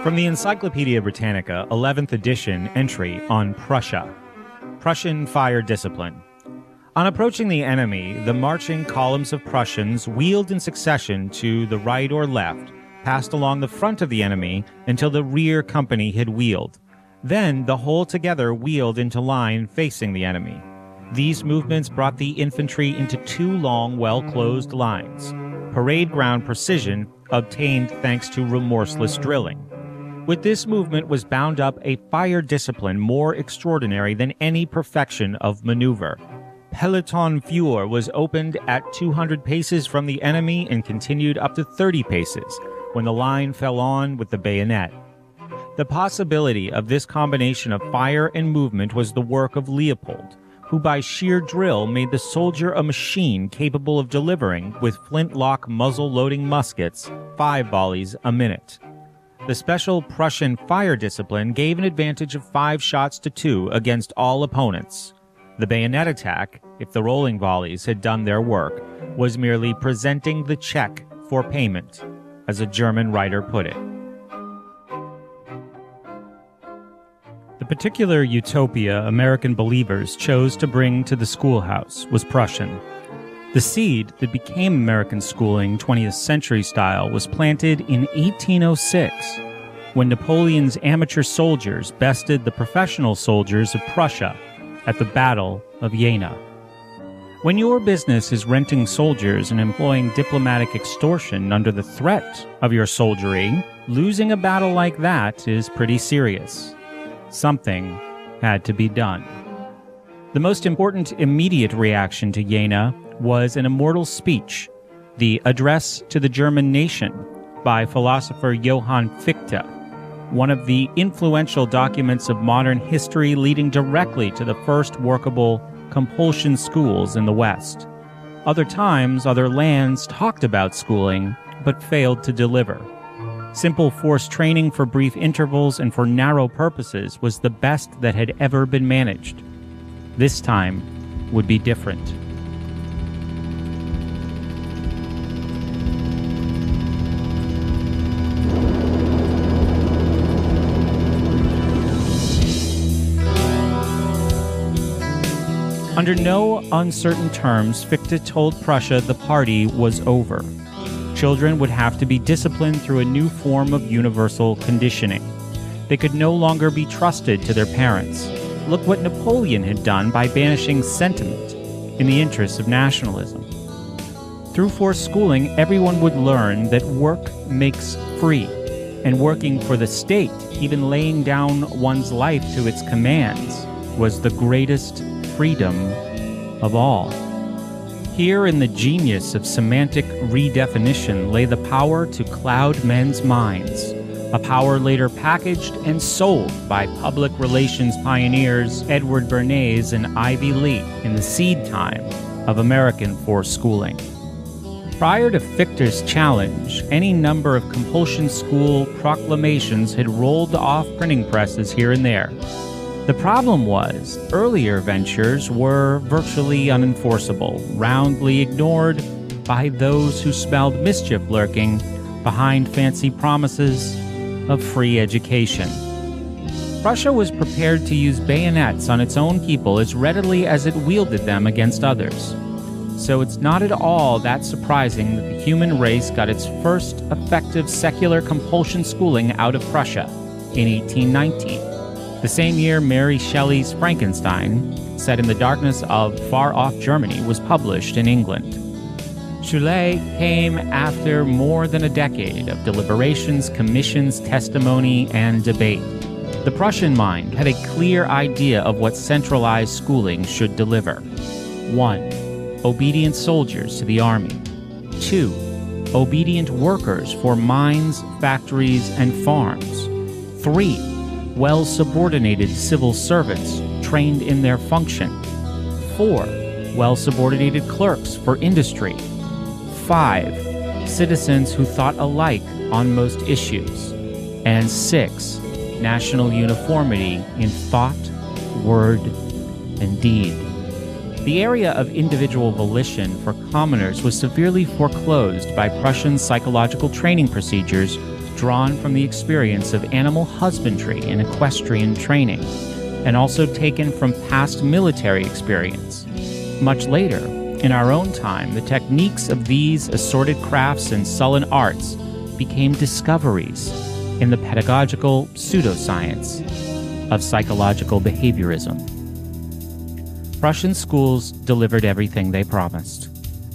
From the Encyclopedia Britannica, 11th edition, entry on Prussia. Prussian fire discipline. On approaching the enemy, the marching columns of Prussians wheeled in succession to the right or left, passed along the front of the enemy until the rear company had wheeled. Then the whole together wheeled into line facing the enemy. These movements brought the infantry into two long, well-closed lines. Parade ground precision obtained thanks to remorseless drilling. With this movement was bound up a fire discipline more extraordinary than any perfection of maneuver. Peloton Führer was opened at 200 paces from the enemy and continued up to 30 paces, when the line fell on with the bayonet. The possibility of this combination of fire and movement was the work of Leopold, who by sheer drill made the soldier a machine capable of delivering, with flintlock muzzle-loading muskets, 5 volleys a minute. The special Prussian fire discipline gave an advantage of 5 shots to 2 against all opponents. The bayonet attack, if the rolling volleys had done their work, was merely presenting the check for payment, as a German writer put it. The particular utopia American believers chose to bring to the schoolhouse was Prussian. The seed that became American schooling 20th century style was planted in 1806, when Napoleon's amateur soldiers bested the professional soldiers of Prussia at the Battle of Jena. When your business is renting soldiers and employing diplomatic extortion under the threat of your soldiery, losing a battle like that is pretty serious. Something had to be done. The most important immediate reaction to Jena was an immortal speech, the Address to the German Nation, by philosopher Johann Fichte, one of the influential documents of modern history leading directly to the first workable compulsion schools in the West. Other times, other lands talked about schooling, but failed to deliver. Simple forced training for brief intervals and for narrow purposes was the best that had ever been managed. This time would be different. Under no uncertain terms, Fichte told Prussia the party was over. Children would have to be disciplined through a new form of universal conditioning. They could no longer be trusted to their parents. Look what Napoleon had done by banishing sentiment in the interests of nationalism. Through forced schooling, everyone would learn that work makes free, and working for the state, even laying down one's life to its commands, was the greatest freedom of all. Here in the genius of semantic redefinition lay the power to cloud men's minds, a power later packaged and sold by public relations pioneers Edward Bernays and Ivy Lee in the seed time of American forced schooling. Prior to Fichte's challenge, any number of compulsion school proclamations had rolled off printing presses here and there. The problem was, earlier ventures were virtually unenforceable, roundly ignored by those who smelled mischief lurking behind fancy promises of free education. Prussia was prepared to use bayonets on its own people as readily as it wielded them against others. So it's not at all that surprising that the human race got its first effective secular compulsion schooling out of Prussia in 1819. The same year Mary Shelley's Frankenstein, set in the darkness of far-off Germany, was published in England. Shelley came after more than a decade of deliberations, commissions, testimony, and debate. The Prussian mind had a clear idea of what centralized schooling should deliver. 1. Obedient soldiers to the army. 2. Obedient workers for mines, factories, and farms. 3. Well-subordinated civil servants trained in their function. 4. Well-subordinated clerks for industry. 5. Citizens who thought alike on most issues. And 6. National uniformity in thought, word, and deed. The area of individual volition for commoners was severely foreclosed by Prussian psychological training procedures drawn from the experience of animal husbandry and equestrian training, and also taken from past military experience. Much later, in our own time, the techniques of these assorted crafts and sullen arts became discoveries in the pedagogical pseudoscience of psychological behaviorism. Prussian schools delivered everything they promised.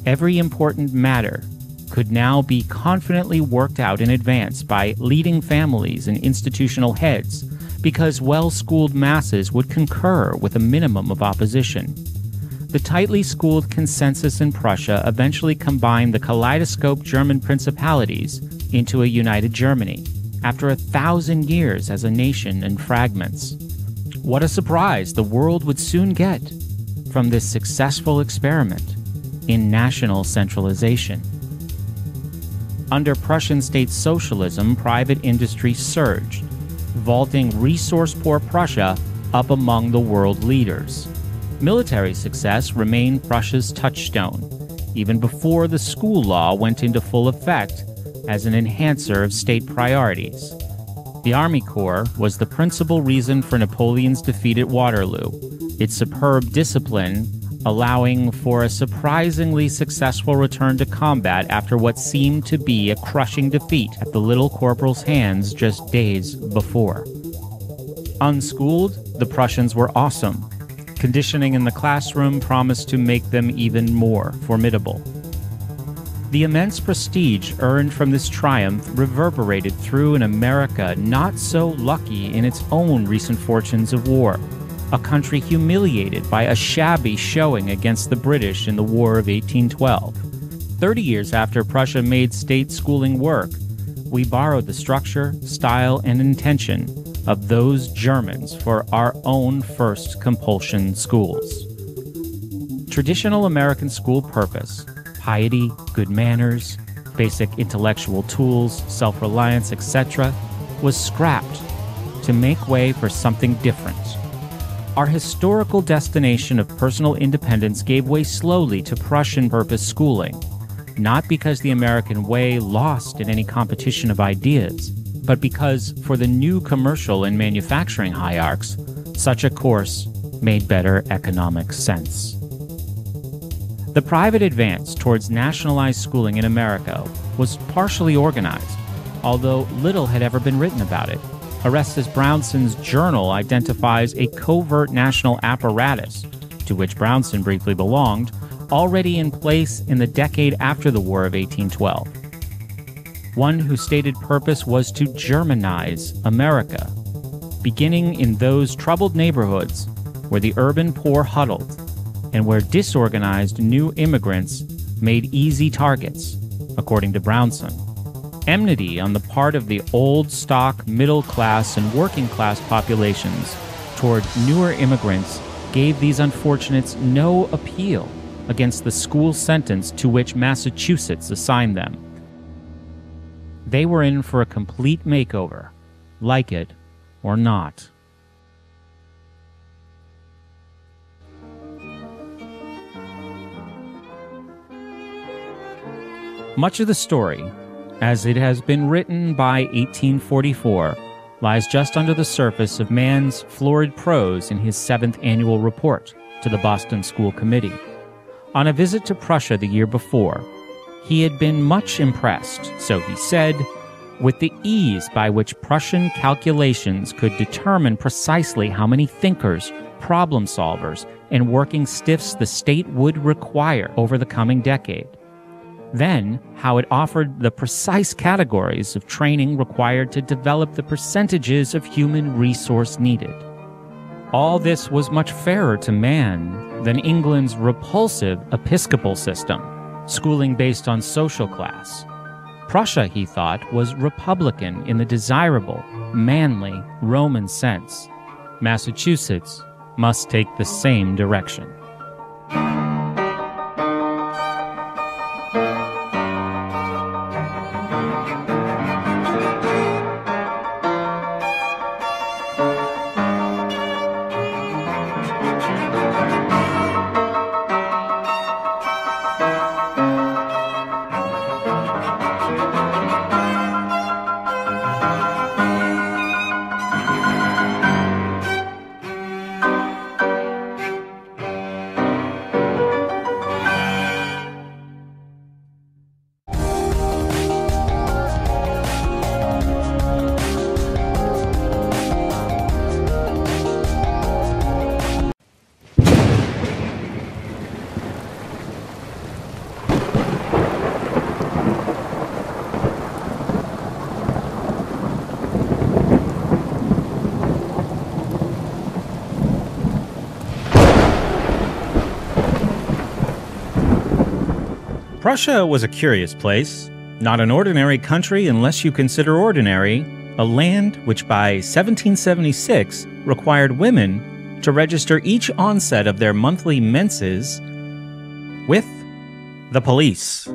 Every important matter could now be confidently worked out in advance by leading families and institutional heads, because well-schooled masses would concur with a minimum of opposition. The tightly schooled consensus in Prussia eventually combined the kaleidoscope German principalities into a united Germany, after 1,000 years as a nation in fragments. What a surprise the world would soon get from this successful experiment in national centralization. Under Prussian state socialism, private industry surged, vaulting resource-poor Prussia up among the world leaders. Military success remained Prussia's touchstone, even before the school law went into full effect as an enhancer of state priorities. The Army Corps was the principal reason for Napoleon's defeat at Waterloo, its superb discipline allowing for a surprisingly successful return to combat after what seemed to be a crushing defeat at the Little Corporal's hands just days before. Unschooled, the Prussians were awesome. Conditioning in the classroom promised to make them even more formidable. The immense prestige earned from this triumph reverberated through an America not so lucky in its own recent fortunes of war, a country humiliated by a shabby showing against the British in the War of 1812. 30 years after Prussia made state schooling work, we borrowed the structure, style, and intention of those Germans for our own first compulsion schools. Traditional American school purpose, piety, good manners, basic intellectual tools, self-reliance, etc., was scrapped to make way for something different. Our historical destination of personal independence gave way slowly to Prussian purpose schooling, not because the American way lost in any competition of ideas, but because for the new commercial and manufacturing hierarchs, such a course made better economic sense. The private advance towards nationalized schooling in America was partially organized, although little had ever been written about it. Orestes Brownson's journal identifies a covert national apparatus, to which Brownson briefly belonged, already in place in the decade after the War of 1812. One whose stated purpose was to Germanize America, beginning in those troubled neighborhoods where the urban poor huddled and where disorganized new immigrants made easy targets, according to Brownson. Enmity on the part of the old stock middle class and working class populations toward newer immigrants gave these unfortunates no appeal against the school sentence to which Massachusetts assigned them. They were in for a complete makeover, like it or not. Much of the story, as it has been written by 1844, lies just under the surface of Mann's florid prose in his 7th annual report to the Boston School Committee. On a visit to Prussia the year before, he had been much impressed, so he said, with the ease by which Prussian calculations could determine precisely how many thinkers, problem solvers, and working stiffs the state would require over the coming decade. Then, how it offered the precise categories of training required to develop the percentages of human resource needed. All this was much fairer to Mann than England's repulsive episcopal system, schooling based on social class. Prussia, he thought, was republican in the desirable, manly, Roman sense. Massachusetts must take the same direction. Prussia was a curious place, not an ordinary country unless you consider ordinary, a land which by 1776 required women to register each onset of their monthly menses with the police.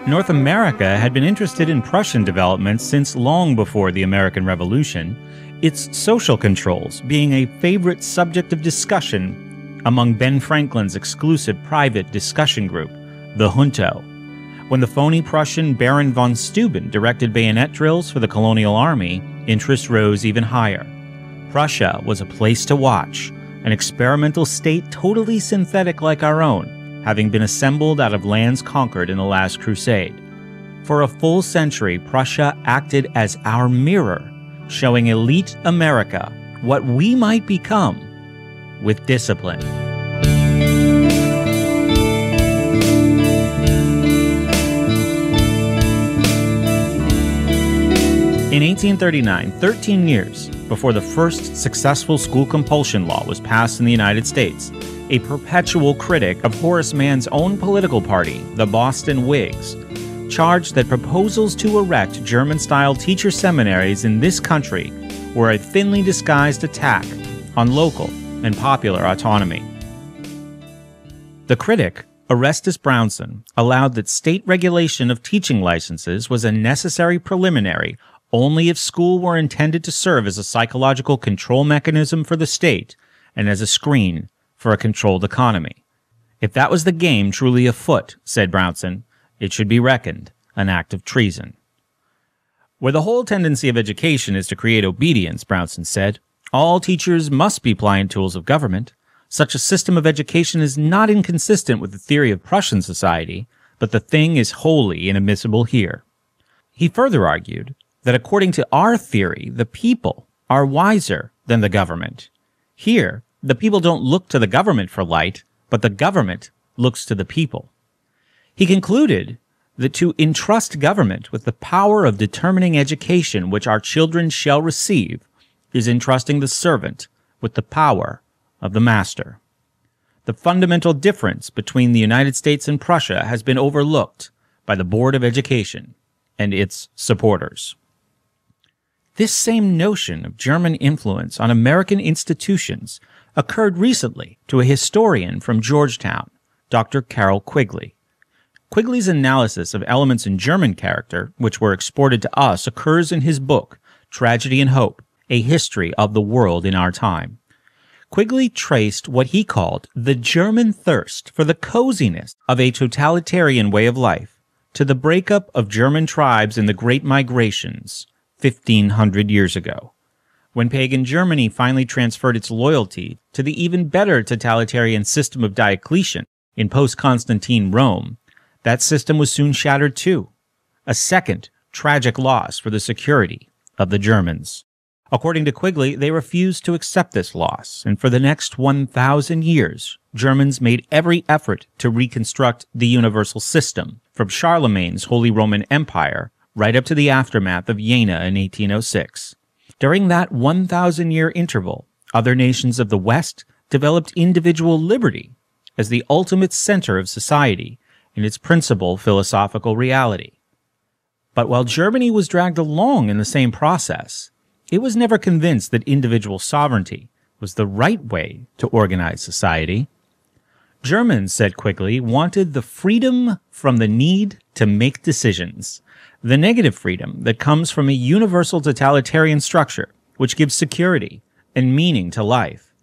North America had been interested in Prussian developments since long before the American Revolution, its social controls being a favorite subject of discussion among Ben Franklin's exclusive private discussion group, the Junto. When the phony Prussian Baron von Steuben directed bayonet drills for the colonial army, interest rose even higher. Prussia was a place to watch, an experimental state totally synthetic like our own, having been assembled out of lands conquered in the last crusade. For a full century, Prussia acted as our mirror, showing elite America what we might become with discipline. In 1839, 13 years before the first successful school compulsion law was passed in the United States, a perpetual critic of Horace Mann's own political party, the Boston Whigs, charged that proposals to erect German-style teacher seminaries in this country were a thinly disguised attack on local and popular autonomy. The critic, Orestes Brownson, allowed that state regulation of teaching licenses was a necessary preliminary only if school were intended to serve as a psychological control mechanism for the state and as a screen for a controlled economy. If that was the game truly afoot, said Brownson, it should be reckoned an act of treason. Where the whole tendency of education is to create obedience, Brownson said, all teachers must be pliant tools of government. Such a system of education is not inconsistent with the theory of Prussian society, but the thing is wholly inadmissible here. He further argued that according to our theory, the people are wiser than the government. Here, the people don't look to the government for light, but the government looks to the people. He concluded that to entrust government with the power of determining education which our children shall receive is entrusting the servant with the power of the master. The fundamental difference between the United States and Prussia has been overlooked by the Board of Education and its supporters. This same notion of German influence on American institutions occurred recently to a historian from Georgetown, Dr. Carroll Quigley. Quigley's analysis of elements in German character, which were exported to us, occurs in his book, Tragedy and Hope, A History of the World in Our Time. Quigley traced what he called the German thirst for the coziness of a totalitarian way of life to the breakup of German tribes in the Great Migrations 1,500 years ago, when pagan Germany finally transferred its loyalty to the even better totalitarian system of Diocletian in post-Constantine Rome. That system was soon shattered too, a second tragic loss for the security of the Germans. According to Quigley, they refused to accept this loss, and for the next 1,000 years, Germans made every effort to reconstruct the universal system, from Charlemagne's Holy Roman Empire right up to the aftermath of Jena in 1806. During that 1,000-year interval, other nations of the West developed individual liberty as the ultimate center of society in its principal philosophical reality. But while Germany was dragged along in the same process, it was never convinced that individual sovereignty was the right way to organize society. Germans, said Quigley, wanted the freedom from the need to make decisions, the negative freedom that comes from a universal totalitarian structure which gives security and meaning to life.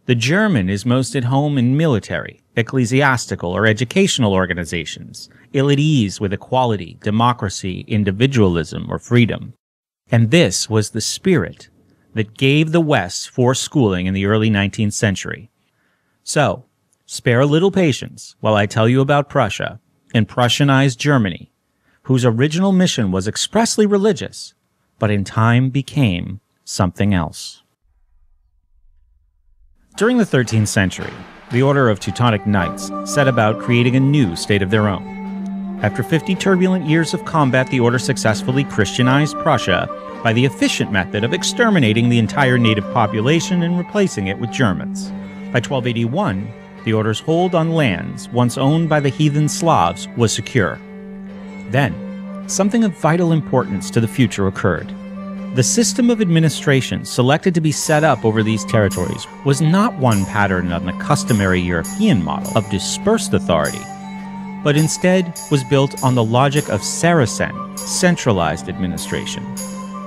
The German is most at home in military, ecclesiastical, or educational organizations, ill at ease with equality, democracy, individualism, or freedom. And this was the spirit that gave the West forced schooling in the early 19th century. So, spare a little patience while I tell you about Prussia and Prussianized Germany, whose original mission was expressly religious, but in time became something else. During the 13th century, the Order of Teutonic Knights set about creating a new state of their own. After 50 turbulent years of combat, the Order successfully Christianized Prussia by the efficient method of exterminating the entire native population and replacing it with Germans. By 1281, the Order's hold on lands once owned by the heathen Slavs was secure. Then, something of vital importance to the future occurred. The system of administration selected to be set up over these territories was not one patterned on the customary European model of dispersed authority, but instead was built on the logic of Saracen, centralized administration,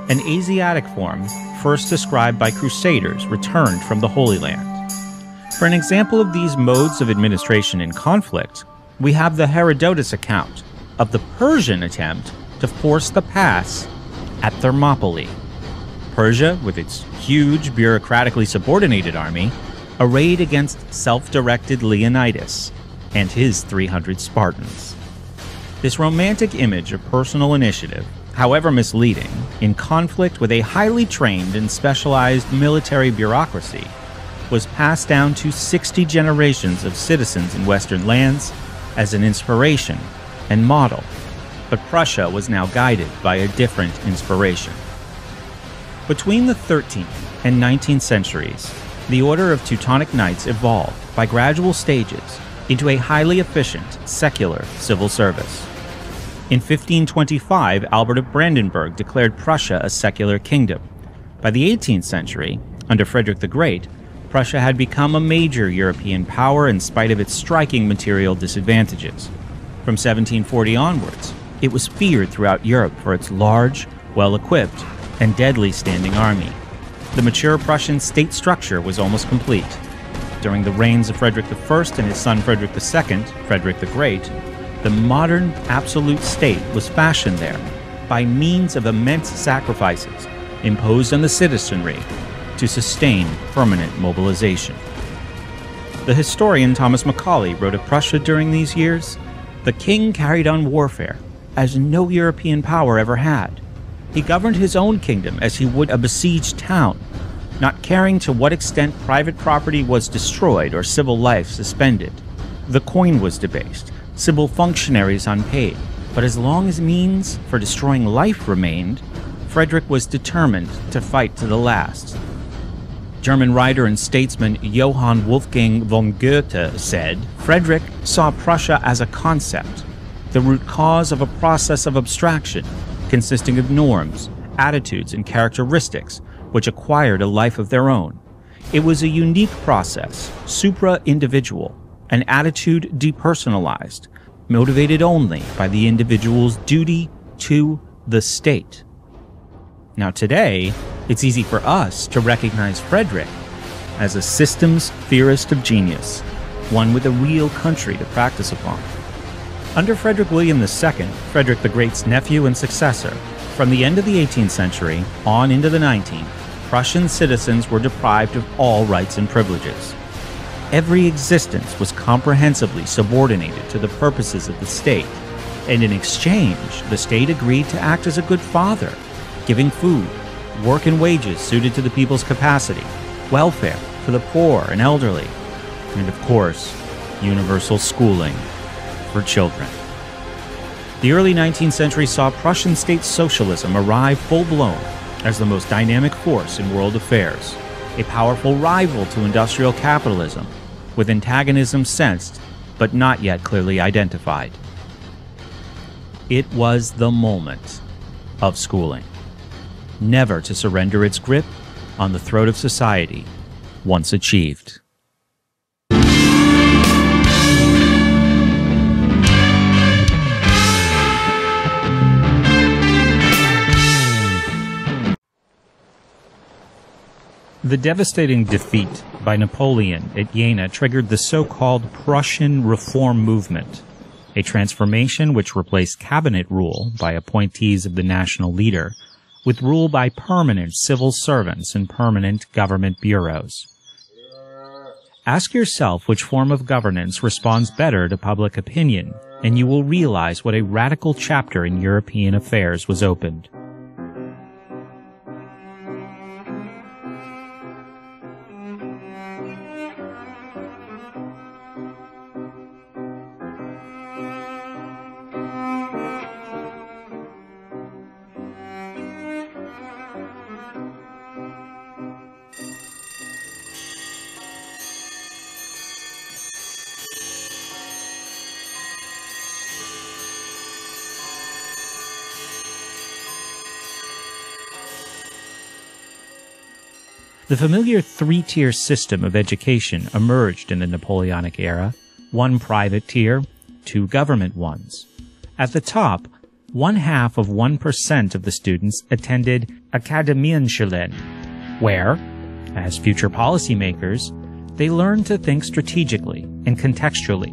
an Asiatic form first described by Crusaders returned from the Holy Land. For an example of these modes of administration in conflict, we have the Herodotus account of the Persian attempt to force the pass at Thermopylae. Persia, with its huge, bureaucratically subordinated army, arrayed against self-directed Leonidas and his 300 Spartans. This romantic image of personal initiative, however misleading, in conflict with a highly trained and specialized military bureaucracy, was passed down to 60 generations of citizens in Western lands as an inspiration and model. But Prussia was now guided by a different inspiration. Between the 13th and 19th centuries, the Order of Teutonic Knights evolved by gradual stages into a highly efficient, secular civil service. In 1525, Albert of Brandenburg declared Prussia a secular kingdom. By the 18th century, under Frederick the Great, Prussia had become a major European power in spite of its striking material disadvantages. From 1740 onwards, it was feared throughout Europe for its large, well-equipped, and deadly standing army. The mature Prussian state structure was almost complete. During the reigns of Frederick I and his son Frederick II, Frederick the Great, the modern absolute state was fashioned there by means of immense sacrifices imposed on the citizenry to sustain permanent mobilization. The historian Thomas Macaulay wrote of Prussia during these years, "The king carried on warfare as no European power ever had. He governed his own kingdom as he would a besieged town, not caring to what extent private property was destroyed or civil life suspended. The coin was debased, civil functionaries unpaid, but as long as means for destroying life remained, Frederick was determined to fight to the last." German writer and statesman Johann Wolfgang von Goethe said, "Frederick saw Prussia as a concept, the root cause of a process of abstraction consisting of norms, attitudes, and characteristics which acquired a life of their own. It was a unique process, supra-individual, an attitude depersonalized, motivated only by the individual's duty to the state." Now today, it's easy for us to recognize Frederick as a systems theorist of genius, one with a real country to practice upon. Under Frederick William II, Frederick the Great's nephew and successor, from the end of the 18th century on into the 19th, Prussian citizens were deprived of all rights and privileges. Every existence was comprehensively subordinated to the purposes of the state, and in exchange, the state agreed to act as a good father, giving food, work and wages suited to the people's capacity, welfare for the poor and elderly, and of course, universal schooling for children. The early 19th century saw Prussian state socialism arrive full-blown as the most dynamic force in world affairs, a powerful rival to industrial capitalism, with antagonism sensed but not yet clearly identified. It was the moment of schooling, never to surrender its grip on the throat of society once achieved. The devastating defeat by Napoleon at Jena triggered the so-called Prussian Reform Movement, a transformation which replaced cabinet rule by appointees of the national leader with rule by permanent civil servants and permanent government bureaus. Ask yourself which form of governance responds better to public opinion, and you will realize what a radical chapter in European affairs was opened. The familiar three-tier system of education emerged in the Napoleonic era, one private tier, two government ones. At the top, 0.5% of the students attended Akademienschulen, where, as future policymakers, they learned to think strategically and contextually.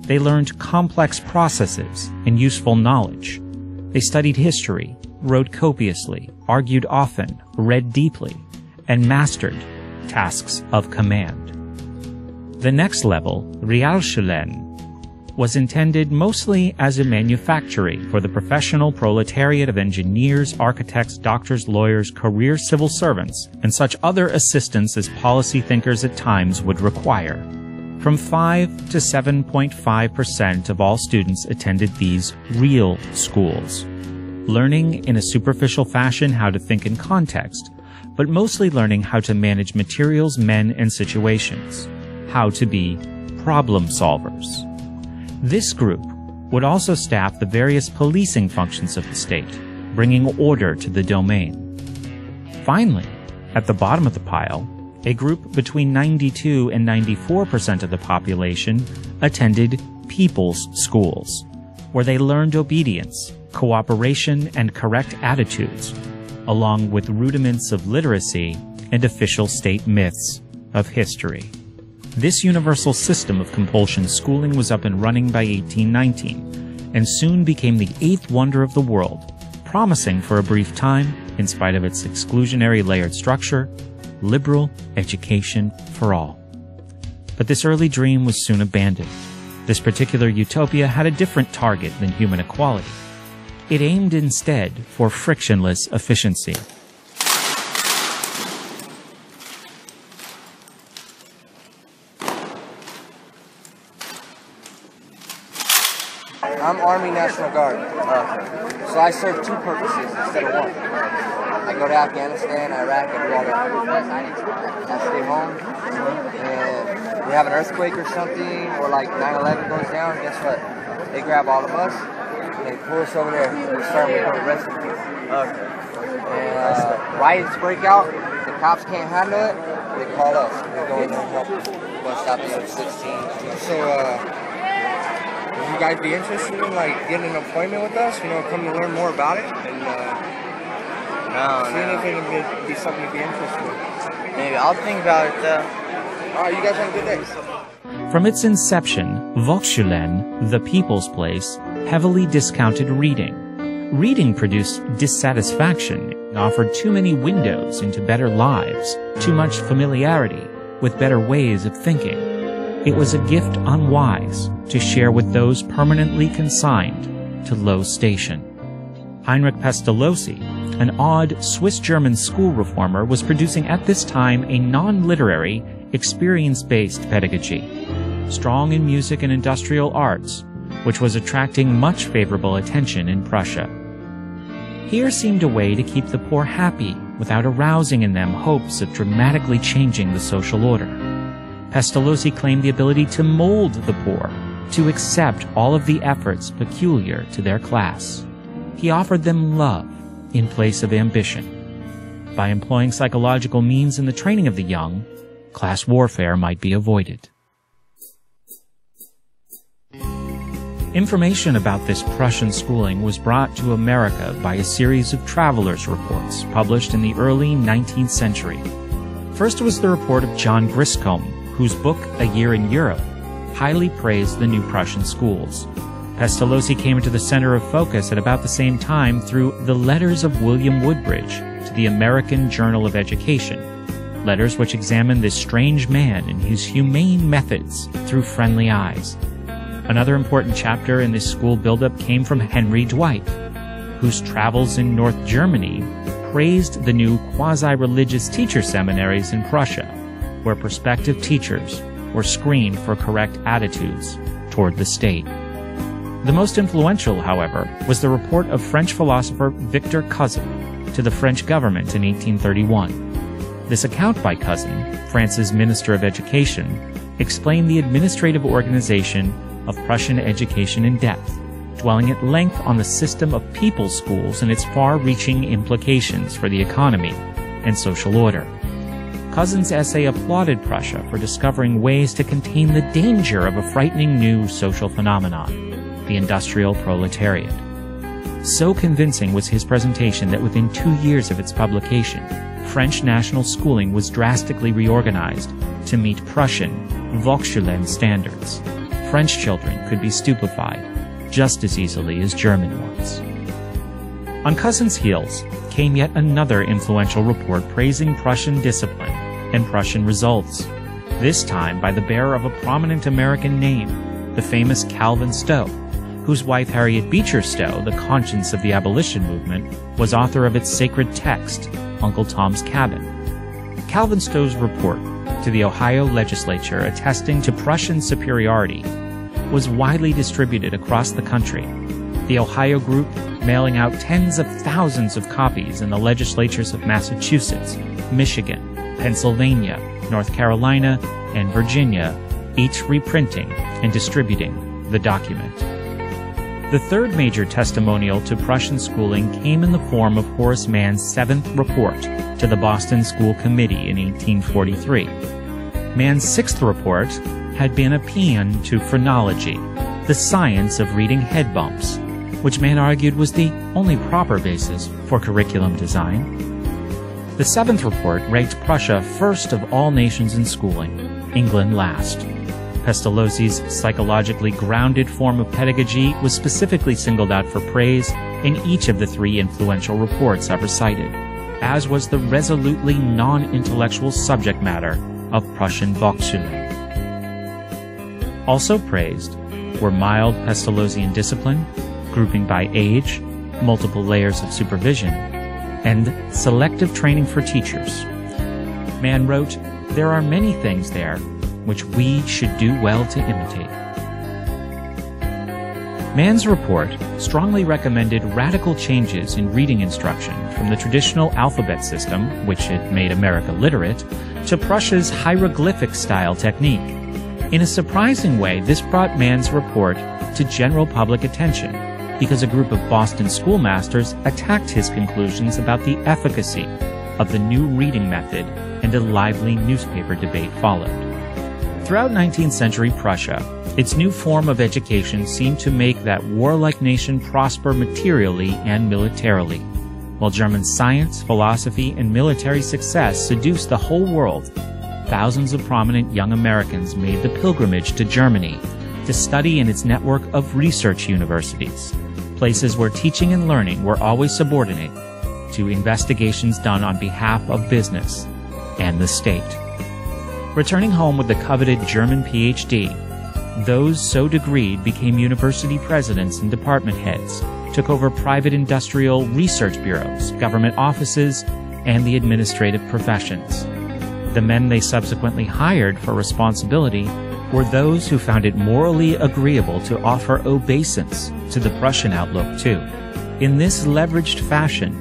They learned complex processes and useful knowledge. They studied history, wrote copiously, argued often, read deeply, and mastered tasks of command. The next level, Realschulen, was intended mostly as a manufactory for the professional proletariat of engineers, architects, doctors, lawyers, career civil servants, and such other assistants as policy thinkers at times would require. From 5 to 7.5% of all students attended these real schools, learning in a superficial fashion how to think in context, but mostly learning how to manage materials, men, and situations, how to be problem solvers. This group would also staff the various policing functions of the state, bringing order to the domain. Finally, at the bottom of the pile, a group between 92 and 94% of the population attended people's schools, where they learned obedience, cooperation, and correct attitudes, along with rudiments of literacy and official state myths of history. This universal system of compulsion schooling was up and running by 1819, and soon became the eighth wonder of the world, promising for a brief time, in spite of its exclusionary layered structure, liberal education for all. But this early dream was soon abandoned. This particular utopia had a different target than human equality. It aimed instead for frictionless efficiency. I'm Army National Guard, so I serve two purposes instead of one. I go to Afghanistan, Iraq, and do all that. I stay home, and we have an earthquake or something, or like 9/11 goes down, guess what? They grab all of us, and they pull us over there, and we start with the rest of the people. Okay. And riots break out, the cops can't handle it, they call us. We go in there and help bust out the M16. So, would you guys be interested in like getting an appointment with us? You know, come to learn more about it and seeing if it would be something you'd be interested in. Maybe I'll think about it though. Alright, you guys have a good day. From its inception, Volksschulen, the people's place, heavily discounted reading. Reading produced dissatisfaction and offered too many windows into better lives, too much familiarity with better ways of thinking. It was a gift unwise to share with those permanently consigned to low station. Heinrich Pestalozzi, an odd Swiss-German school reformer, was producing at this time a non-literary, experience-based pedagogy, strong in music and industrial arts, which was attracting much favorable attention in Prussia. Here seemed a way to keep the poor happy without arousing in them hopes of dramatically changing the social order. Pestalozzi claimed the ability to mold the poor, to accept all of the efforts peculiar to their class. He offered them love in place of ambition. By employing psychological means in the training of the young, class warfare might be avoided. Information about this Prussian schooling was brought to America by a series of travelers' reports published in the early 19th century. First was the report of John Griscombe, whose book, A Year in Europe, highly praised the new Prussian schools. Pestalozzi came into the center of focus at about the same time through the letters of William Woodbridge to the American Journal of Education, letters which examined this strange man and his humane methods through friendly eyes. Another important chapter in this school buildup came from Henry Dwight, whose travels in North Germany praised the new quasi-religious teacher seminaries in Prussia, where prospective teachers were screened for correct attitudes toward the state. The most influential, however, was the report of French philosopher Victor Cousin to the French government in 1831. This account by Cousin, France's Minister of Education, explained the administrative organization of Prussian education in depth, dwelling at length on the system of people's schools and its far-reaching implications for the economy and social order. Cousin's essay applauded Prussia for discovering ways to contain the danger of a frightening new social phenomenon, the industrial proletariat. So convincing was his presentation that within 2 years of its publication, French national schooling was drastically reorganized to meet Prussian Volksschulen standards. French children could be stupefied just as easily as German ones. On Cousin's heels came yet another influential report praising Prussian discipline and Prussian results, this time by the bearer of a prominent American name, the famous Calvin Stowe, whose wife Harriet Beecher Stowe, the conscience of the abolition movement, was author of its sacred text, Uncle Tom's Cabin. Calvin Stowe's report to the Ohio legislature attesting to Prussian superiority was widely distributed across the country, the Ohio group mailing out tens of thousands of copies in the legislatures of Massachusetts, Michigan, Pennsylvania, North Carolina, and Virginia, each reprinting and distributing the document. The third major testimonial to Prussian schooling came in the form of Horace Mann's seventh report to the Boston School Committee in 1843. Mann's sixth report had been a paean to phrenology, the science of reading head bumps, which Mann argued was the only proper basis for curriculum design. The seventh report ranked Prussia first of all nations in schooling, England last. Pestalozzi's psychologically grounded form of pedagogy was specifically singled out for praise in each of the three influential reports I've recited, as was the resolutely non-intellectual subject matter of Prussian Volksschulen. Also praised were mild Pestalozzian discipline, grouping by age, multiple layers of supervision, and selective training for teachers. Mann wrote, "There are many things there which we should do well to imitate." Mann's report strongly recommended radical changes in reading instruction from the traditional alphabet system, which had made America literate, to Prussia's hieroglyphic-style technique. In a surprising way, this brought Mann's report to general public attention, because a group of Boston schoolmasters attacked his conclusions about the efficacy of the new reading method, and a lively newspaper debate followed. Throughout 19th century Prussia, its new form of education seemed to make that warlike nation prosper materially and militarily. While German science, philosophy, and military success seduced the whole world, thousands of prominent young Americans made the pilgrimage to Germany to study in its network of research universities, places where teaching and learning were always subordinate to investigations done on behalf of business and the state. Returning home with the coveted German PhD, those so degreed became university presidents and department heads, took over private industrial research bureaus, government offices, and the administrative professions. The men they subsequently hired for responsibility were those who found it morally agreeable to offer obeisance to the Prussian outlook too. In this leveraged fashion,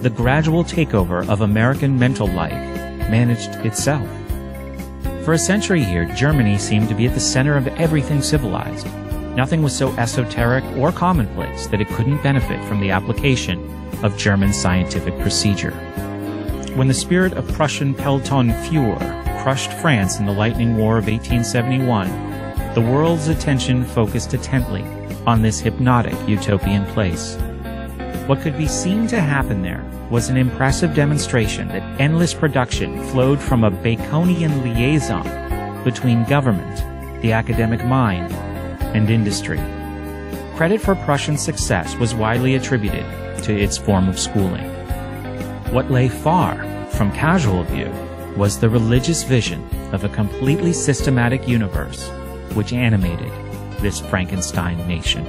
the gradual takeover of American mental life managed itself. For a century here, Germany seemed to be at the center of everything civilized. Nothing was so esoteric or commonplace that it couldn't benefit from the application of German scientific procedure. When the spirit of Prussian Pelton Führer crushed France in the Lightning War of 1871, the world's attention focused intently on this hypnotic utopian place. What could be seen to happen there was an impressive demonstration that endless production flowed from a Baconian liaison between government, the academic mind, and industry. Credit for Prussian success was widely attributed to its form of schooling. What lay far from casual view was the religious vision of a completely systematic universe which animated this Frankenstein nation.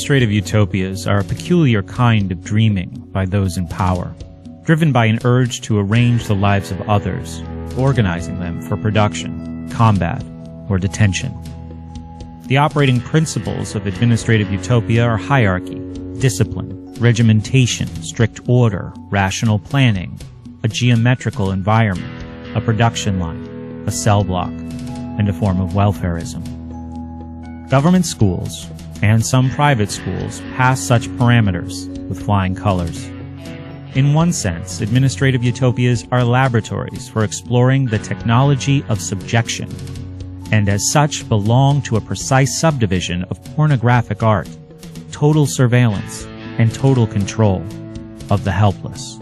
Administrative utopias are a peculiar kind of dreaming by those in power, driven by an urge to arrange the lives of others, organizing them for production, combat, or detention. The operating principles of administrative utopia are hierarchy, discipline, regimentation, strict order, rational planning, a geometrical environment, a production line, a cell block, and a form of welfarism. Government schools, and some private schools, pass such parameters with flying colors. In one sense, administrative utopias are laboratories for exploring the technology of subjection, and as such belong to a precise subdivision of pornographic art, total surveillance, and total control of the helpless.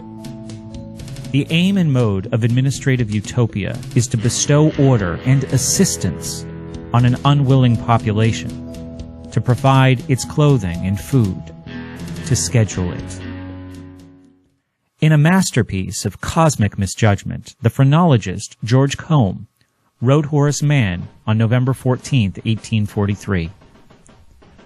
The aim and mode of administrative utopia is to bestow order and assistance on an unwilling population, to provide its clothing and food, to schedule it. In a masterpiece of cosmic misjudgment, the phrenologist George Combe wrote Horace Mann on November 14, 1843.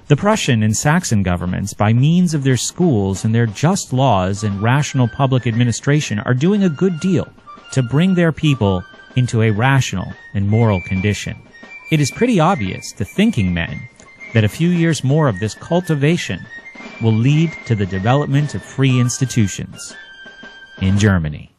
The Prussian and Saxon governments, by means of their schools and their just laws and rational public administration, are doing a good deal to bring their people into a rational and moral condition. It is pretty obvious to thinking men that a few years more of this cultivation will lead to the development of free institutions in Germany.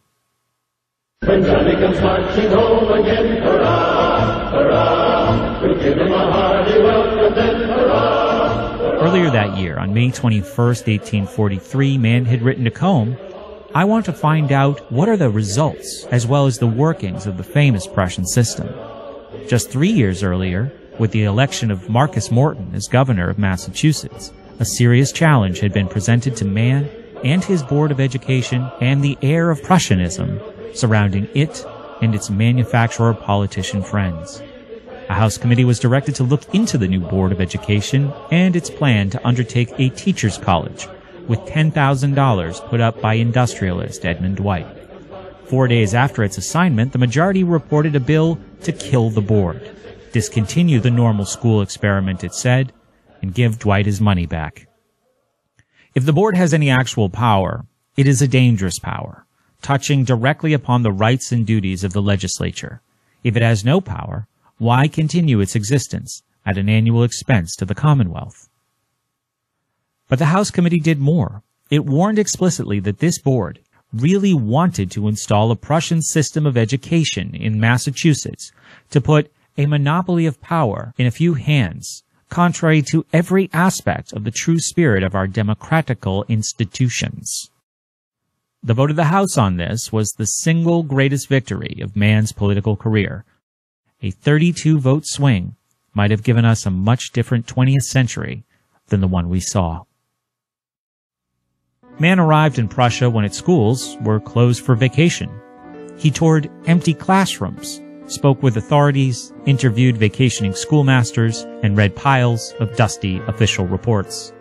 When Johnny comes marching home again, hurrah, hurrah, we'll give him a hearty welcome then, hurrah, hurrah. Earlier that year, on May 21st, 1843, Mann had written to Combe, "I want to find out what are the results as well as the workings of the famous Prussian system." Just 3 years earlier, with the election of Marcus Morton as governor of Massachusetts, a serious challenge had been presented to Mann and his Board of Education and the air of Prussianism surrounding it and its manufacturer-politician friends. A House committee was directed to look into the new Board of Education and its plan to undertake a teachers' college, with $10,000 put up by industrialist Edmund Dwight. 4 days after its assignment, the majority reported a bill to kill the board, discontinue the normal school experiment, it said, and give Dwight his money back. If the board has any actual power, it is a dangerous power, touching directly upon the rights and duties of the legislature. If it has no power, why continue its existence at an annual expense to the Commonwealth? But the House committee did more. It warned explicitly that this board really wanted to install a Prussian system of education in Massachusetts to put a monopoly of power in a few hands, contrary to every aspect of the true spirit of our democratical institutions. The vote of the House on this was the single greatest victory of Mann's political career. A 32-vote swing might have given us a much different 20th century than the one we saw. Mann arrived in Prussia when its schools were closed for vacation. He toured empty classrooms, spoke with authorities, interviewed vacationing schoolmasters, and read piles of dusty official reports.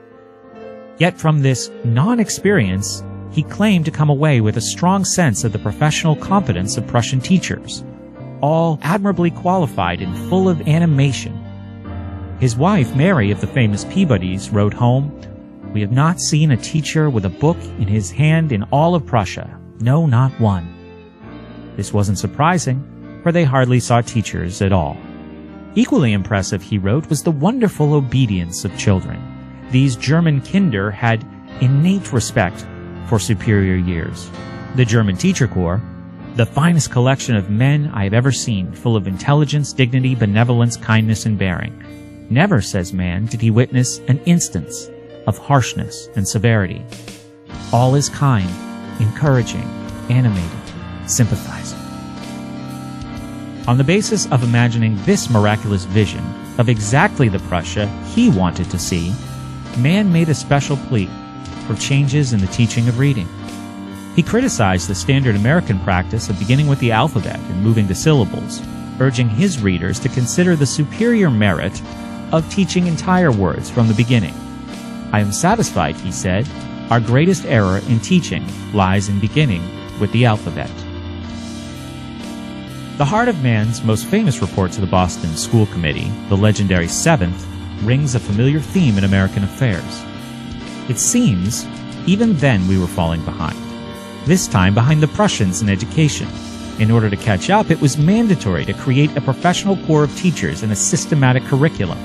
Yet from this non-experience, he claimed to come away with a strong sense of the professional competence of Prussian teachers, all admirably qualified and full of animation. His wife, Mary of the famous Peabodys, wrote home, "We have not seen a teacher with a book in his hand in all of Prussia. No, not one." This wasn't surprising, for they hardly saw teachers at all. Equally impressive, he wrote, was the wonderful obedience of children. These German Kinder had innate respect for superior years. The German teacher corps, the finest collection of men I have ever seen, full of intelligence, dignity, benevolence, kindness, and bearing. Never, says Mann, did he witness an instance of harshness and severity. All is kind, encouraging, animated, sympathizing. On the basis of imagining this miraculous vision of exactly the Prussia he wanted to see, Mann made a special plea for changes in the teaching of reading. He criticized the standard American practice of beginning with the alphabet and moving to syllables, urging his readers to consider the superior merit of teaching entire words from the beginning. "I am satisfied," he said, "our greatest error in teaching lies in beginning with the alphabet." The heart of Mann's most famous report to the Boston School Committee, the legendary Seventh, rings a familiar theme in American affairs. It seems, even then we were falling behind. This time behind the Prussians in education. In order to catch up, it was mandatory to create a professional corps of teachers and a systematic curriculum,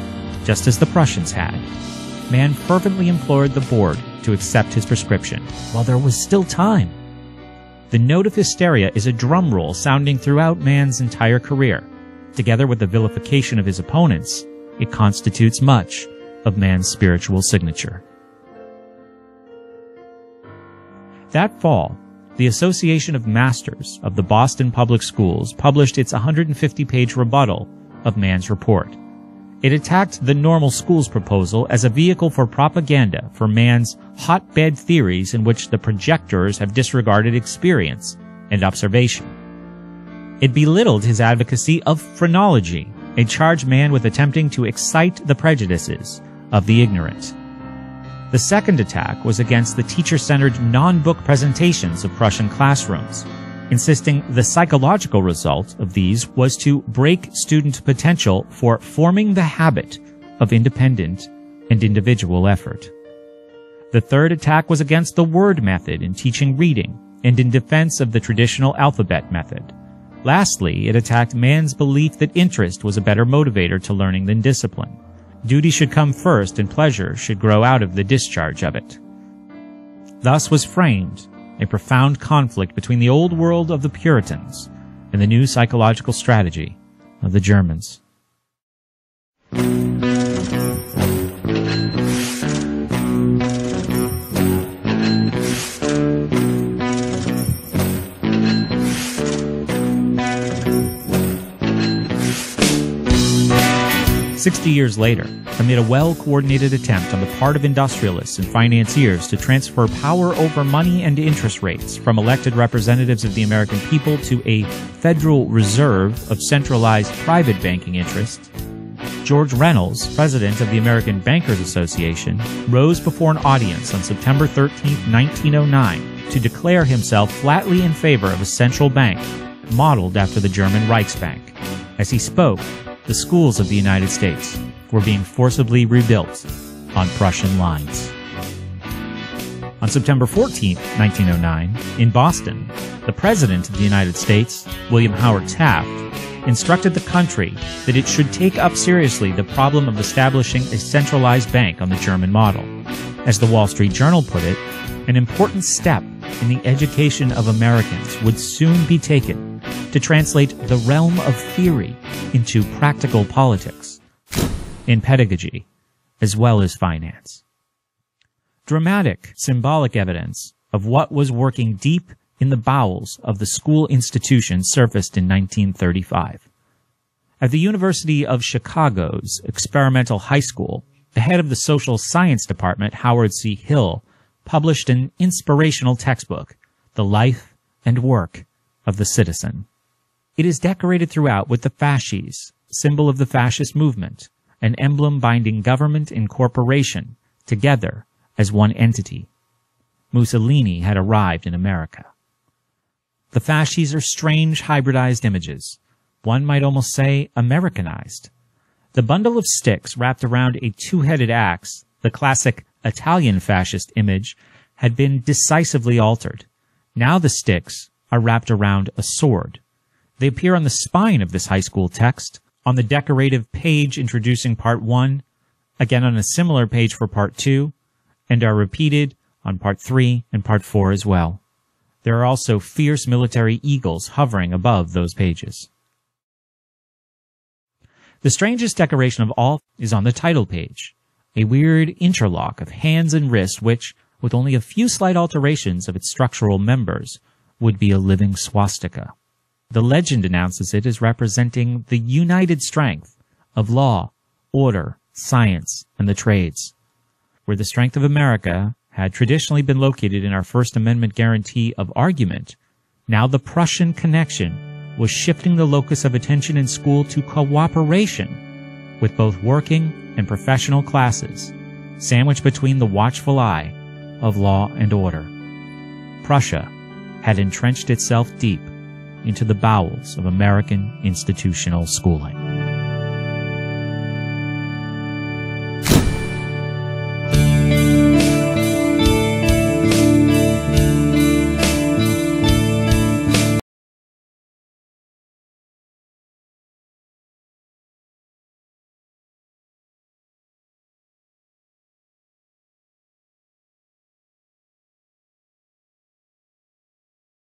just as the Prussians had. Mann fervently implored the board to accept his prescription, while there was still time. The note of hysteria is a drum roll sounding throughout Mann's entire career. Together with the vilification of his opponents, it constitutes much of Mann's spiritual signature. That fall, the Association of Masters of the Boston Public Schools published its 150-page rebuttal of Mann's report. It attacked the normal schools proposal as a vehicle for propaganda for Mann's hotbed theories in which the projectors have disregarded experience and observation. It belittled his advocacy of phrenology, a charge Mann with attempting to excite the prejudices of the ignorant. The second attack was against the teacher-centered non-book presentations of Prussian classrooms, insisting the psychological result of these was to break student potential for forming the habit of independent and individual effort. The third attack was against the word method in teaching reading and in defense of the traditional alphabet method. Lastly, it attacked Mann's belief that interest was a better motivator to learning than discipline. Duty should come first and pleasure should grow out of the discharge of it. Thus was framed a profound conflict between the old world of the Puritans and the new psychological strategy of the Germans. 60 years later, amid a well-coordinated attempt on the part of industrialists and financiers to transfer power over money and interest rates from elected representatives of the American people to a Federal Reserve of centralized private banking interests, George Reynolds, president of the American Bankers Association, rose before an audience on September 13, 1909, to declare himself flatly in favor of a central bank modeled after the German Reichsbank. As he spoke, the schools of the United States were being forcibly rebuilt on Prussian lines. On September 14, 1909, in Boston, the President of the United States, William Howard Taft, instructed the country that it should take up seriously the problem of establishing a centralized bank on the German model. As the Wall Street Journal put it, an important step in the education of Americans would soon be taken to translate the realm of theory into practical politics, in pedagogy, as well as finance. Dramatic, symbolic evidence of what was working deep in the bowels of the school institution surfaced in 1935. At the University of Chicago's Experimental High School, the head of the Social Science Department, Howard C. Hill, published an inspirational textbook, The Life and Work of the Citizen. It is decorated throughout with the fasces, symbol of the fascist movement, an emblem binding government and corporation together as one entity. Mussolini had arrived in America. The fasces are strange hybridized images. One might almost say Americanized. The bundle of sticks wrapped around a two-headed axe, the classic Italian fascist image, had been decisively altered. Now the sticks are wrapped around a sword. They appear on the spine of this high school text, on the decorative page introducing Part 1, again on a similar page for Part 2, and are repeated on Part 3 and Part 4 as well. There are also fierce military eagles hovering above those pages. The strangest decoration of all is on the title page, a weird interlock of hands and wrists which, with only a few slight alterations of its structural members, would be a living swastika. The legend announces it as representing the united strength of law, order, science, and the trades. Where the strength of America had traditionally been located in our First Amendment guarantee of argument, now the Prussian connection was shifting the locus of attention in school to cooperation with both working and professional classes, sandwiched between the watchful eye of law and order. Prussia had entrenched itself deep into the bowels of American institutional schooling.